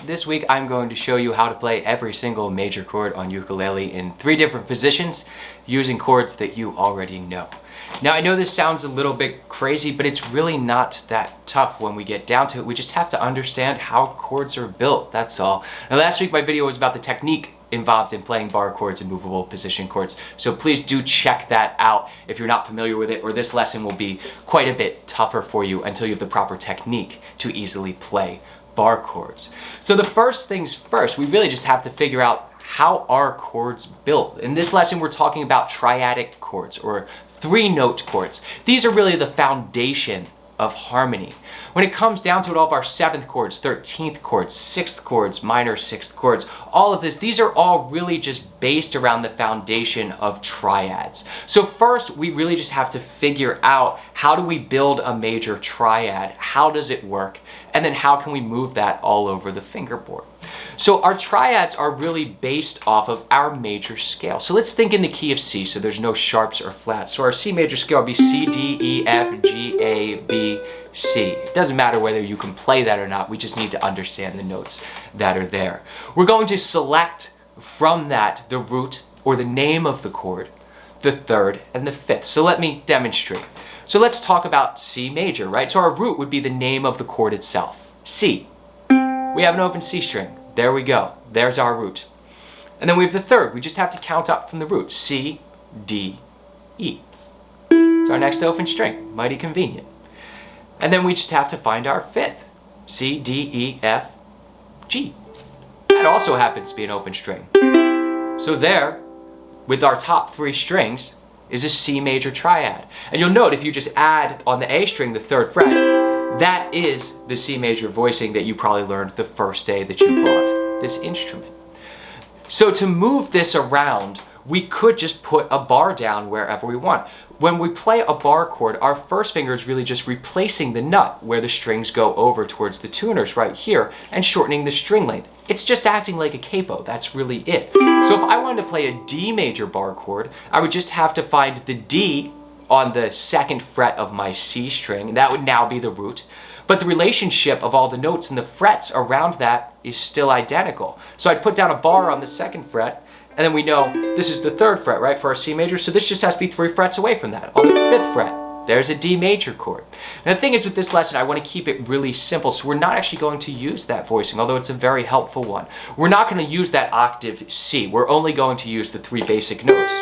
this week I'm going to show you how to play every single major chord on ukulele in 3 different positions using chords that you already know. Now I know this sounds a little bit crazy, but it's really not that tough when we get down to it. We just have to understand how chords are built, that's all. Now last week my video was about the technique involved in playing bar chords and movable position chords, so please do check that out if you're not familiar with it, or this lesson will be quite a bit tougher for you until you have the proper technique to easily play bar chords. So the first things first, we really just have to figure out how are chords built. In this lesson we're talking about triadic chords, or 3-note chords. These are really the foundation of harmony. When it comes down to it, all of our 7th chords, 13th chords, 6th chords, minor 6th chords, all of this, these are all really just based around the foundation of triads. So first, we really just have to figure out, how do we build a major triad? How does it work? And then how can we move that all over the fingerboard? So our triads are really based off of our major scale. So let's think in the key of C, so there's no sharps or flats. So our C major scale would be C, D, E, F, G, A, B, C. It doesn't matter whether you can play that or not, we just need to understand the notes that are there. We're going to select from that the root or the name of the chord, the 3rd and the 5th. So let me demonstrate. So let's talk about C major, right? So our root would be the name of the chord itself, C. We have an open C string. There we go. There's our root. And then we have the 3rd. We just have to count up from the root. C, D, E. It's our next open string. Mighty convenient. And then we just have to find our 5th. C, D, E, F, G. That also happens to be an open string. So there, with our top 3 strings, is a C major triad. And you'll note if you just add on the A string the 3rd fret, that is the C major voicing that you probably learned the first day that you bought this instrument. So to move this around, we could just put a bar down wherever we want. When we play a bar chord, our first finger is really just replacing the nut where the strings go over towards the tuners right here and shortening the string length. It's just acting like a capo, that's really it. So if I wanted to play a D major bar chord, I would just have to find the D on the 2nd fret of my C string. That would now be the root. But the relationship of all the notes and the frets around that is still identical. So I'd put down a bar on the 2nd fret, and then we know this is the 3rd fret, right, for our C major, so this just has to be 3 frets away from that. On the 5th fret, there's a D major chord. And the thing is with this lesson, I want to keep it really simple, so we're not actually going to use that voicing, although it's a very helpful one. We're not going to use that octave C. We're only going to use the 3 basic notes.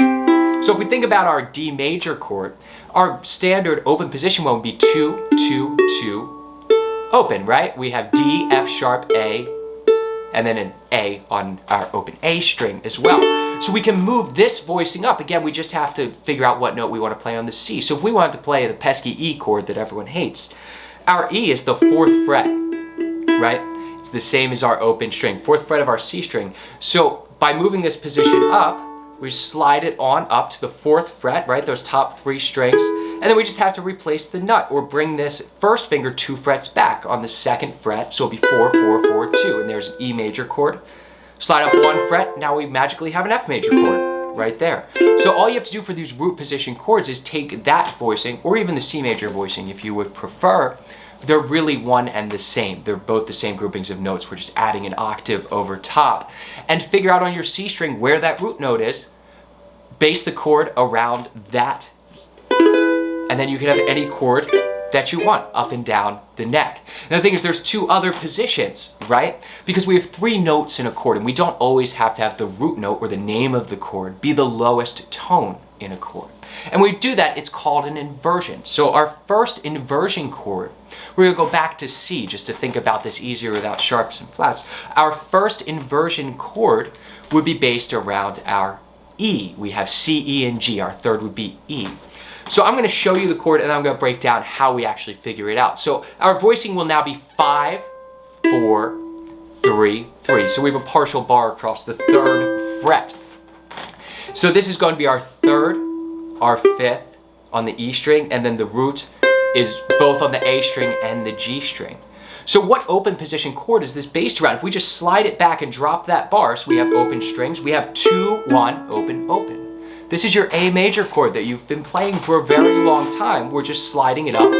So if we think about our D major chord, our standard open position one would be 2, 2, 2, open, right? We have D, F sharp, A, and then an A on our open A string as well. So we can move this voicing up. Again, we just have to figure out what note we want to play on the C. So if we wanted to play the pesky E chord that everyone hates, our E is the 4th fret, right? It's the same as our open string, 4th fret of our C string. So by moving this position up, we slide it on up to the 4th fret, right? Those top 3 strings. And then we just have to replace the nut, or bring this first finger 2 frets back on the 2nd fret. So it'll be 4, 4, 4, 2. And there's an E major chord. Slide up 1 fret, now we magically have an F major chord right there. So all you have to do for these root position chords is take that voicing, or even the C major voicing if you would prefer. They're really one and the same. They're both the same groupings of notes. We're just adding an octave over top. And figure out on your C string where that root note is. Base the chord around that. And then you can have any chord that you want up and down the neck. And the thing is, there's 2 other positions, right? Because we have 3 notes in a chord, and we don't always have to have the root note or the name of the chord be the lowest tone in a chord. And when we do that, it's called an inversion. So our first inversion chord, we're going to go back to C just to think about this easier without sharps and flats. Our first inversion chord would be based around our E. We have C, E, and G. Our 3rd would be E. So I'm going to show you the chord, and I'm going to break down how we actually figure it out. So our voicing will now be 5, 4, 3, 3. So we have a partial bar across the 3rd fret. So this is going to be our 3rd, our 5th on the E string, and then the root is both on the A string and the G string. So what open position chord is this based around? If we just slide it back and drop that bar, so we have open strings, we have 2, 1, open, open. This is your A major chord that you've been playing for a very long time. We're just sliding it up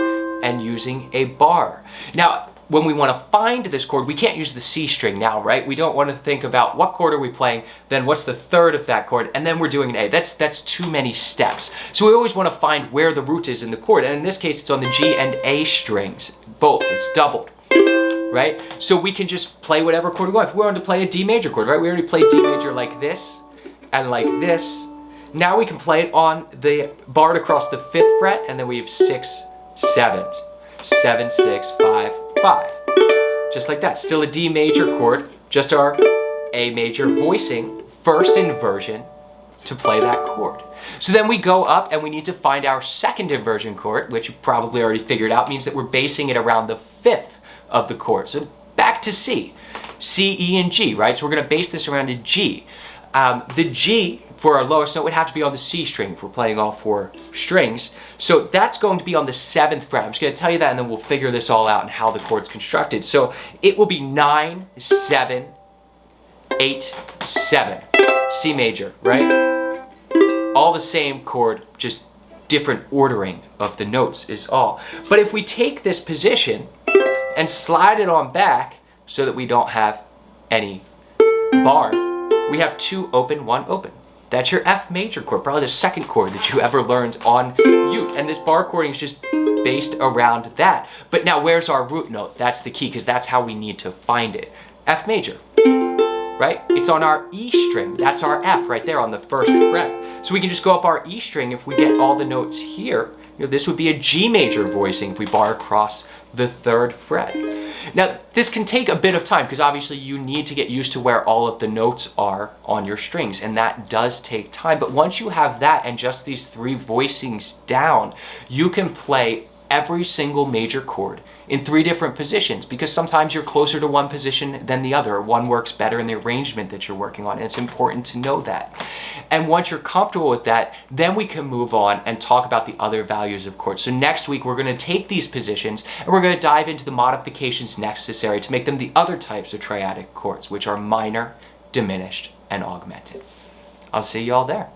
and using a bar. Now, when we want to find this chord, we can't use the C string now, right? We don't want to think about what chord are we playing, then what's the third of that chord, and then we're doing an A. That's too many steps. So we always want to find where the root is in the chord, and in this case, it's on the G and A strings, both. It's doubled, right? So we can just play whatever chord we want. If we wanted to play a D major chord, right? We already played D major like this, and like this. Now we can play it on the barred across the 5th fret, and then we have 6, 7, 7, 6, 5, 5. Just like that. Still a D major chord, just our A major voicing, first inversion to play that chord. So then we go up and we need to find our second inversion chord, which you probably already figured out means that we're basing it around the 5th of the chord. So back to C. C, E, and G, right? So we're going to base this around a G. The G for our lowest note would have to be on the C string if we're playing all 4 strings. So that's going to be on the 7th fret. I'm just going to tell you that and then we'll figure this all out and how the chord's constructed. So it will be 9, 7, 8, 7. C major, right? All the same chord, just different ordering of the notes is all. But if we take this position and slide it on back so that we don't have any bar, we have 2 open, 1 open. That's your F major chord, probably the second chord that you ever learned on uke. And this bar chording is just based around that. But now where's our root note? That's the key, because that's how we need to find it. F major, right? It's on our E string. That's our F right there on the 1st fret. So we can just go up our E string if we get all the notes here. You know, this would be a G major voicing if we bar across the 3rd fret. Now, this can take a bit of time because obviously you need to get used to where all of the notes are on your strings, and that does take time. But once you have that and just these 3 voicings down, you can play every single major chord in 3 different positions, because sometimes you're closer to one position than the other. One works better in the arrangement that you're working on, and it's important to know that. And once you're comfortable with that, then we can move on and talk about the other values of chords. So next week, we're going to take these positions and we're going to dive into the modifications necessary to make them the other types of triadic chords, which are minor, diminished, and augmented. I'll see you all there.